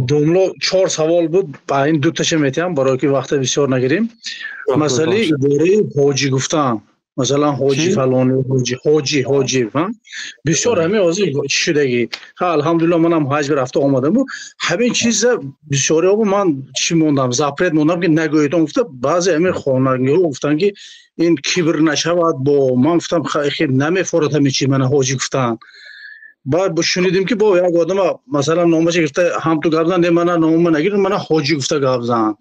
دوملو 4 سوال بود با این دو تاشو میتونم برای که وقت بسیار نگیریم. مسئله اداره حاجی گفتن مثلا حاجی فلانی حاجی ها بسیار همه واضح شدگی ها الحمدلله منم حج رفته اومدم و همین چیز بسیاری ها من چی موندم زپرت موندم که نگویدم گفته بعضی همین خانگی ها گفتن که این کبر نشود با من گفتم خیلی نمیفورد همین چی من حاجی گفتن بعد شنیدیم که با یک آدم مثلا نامش گرفته هم تو گفتن من نام نگیر من حاجی گفته گفتن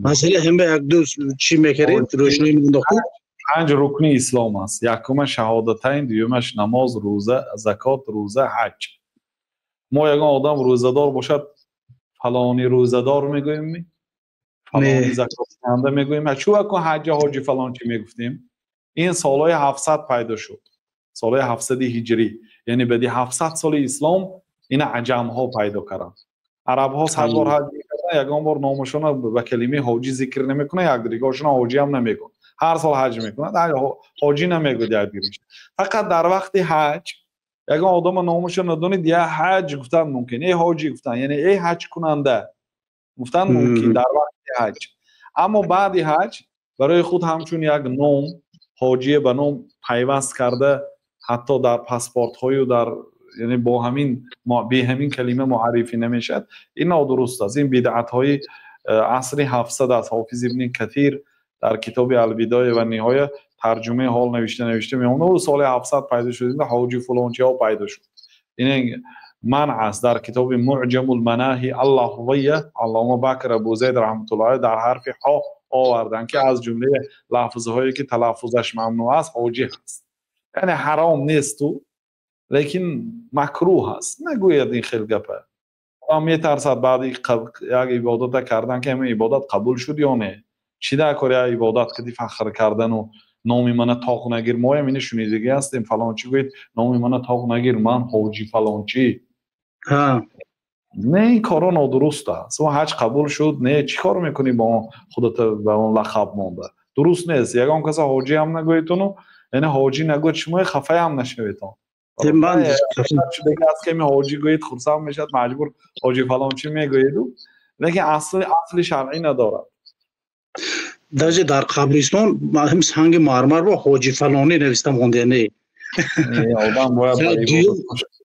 مثلا هم یک دو چی میکردید روشنی مینداخت 5 رکن اسلام است. یکم شهادتین، دومش نماز، روزه، زکات، روزه، حج. ما یگان آدم روزه‌دار باشد فلانی روزه‌دار میگوییم، فلانی زکات دهنده میگوییم. چون که حج حاجی فلان چی میگفتیم؟ این سالهای 700 پیدا شد. سالهای 700 هجری، یعنی بعد 700 سال اسلام این عجم ها پیدا کردن. عرب ها 100 بار حج میکردن، یگان بار نامشون به کلمه حاجی ذکر نمیکنه، یک دیگه‌شون حاجی هم نمیگن. هر سال حج میکنه، حاجی نمیگه دیگه. فقط در وقت حج یک آدم نامش ندونه دیگه حج گفتن ممکنه، ای حاجی گفتن یعنی ای حج کننده گفتن ممکن در وقت حج. اما بعد حج برای خود همچون یک نام حاجی به نام پیوست کرده، حتی در پاسپورت های و در یعنی با همین به همین کلمه معرفی نمیشد. این نادرست است. این بدعت های عصر 700 از حافظ ابن کثیر در کتاب البدایه و نهایه ترجمه حال نوشته میمونه و سال 700 پیدا شد و حاجی فلانچی ها پیدا شد. این منع است در کتاب معجم المناهی اللهویه علامه بکر ابو زید رحمت الله در حرف ها آوردن که از جمله لفظ هایی که تلفظش ممنوع است حاجی است. یعنی حرام نیست تو لیکن مکروه است. نگوید این خیلی گپه. ما میترسد بعد یک عبادت کردن که همین عبادت قبول شد یا نه. چی در کاری عبادت کردی فخر کردن و نامی من تاق نگیر. ما هم اینه شنیدگی هستیم فلان چی گوید نامی من تاق نگیر من حاجی فلان چی. نه این کارا نادرست است. و حج قبول شد نه چی کار میکنی با خودت به اون لقب مونده درست نیست. یگان کسی حاجی هم نگویتونو یعنی حاجی نگوید شما خفه هم نشویتون. من شده است که می حاجی گوید خرسام میشد مجبور حاجی فلان چی میگوید لیکن اصل شرعی نداره. درجه در قبرستان هم سنگ مرمر با حاجی فلانی نوشته مونده نه. آدم باید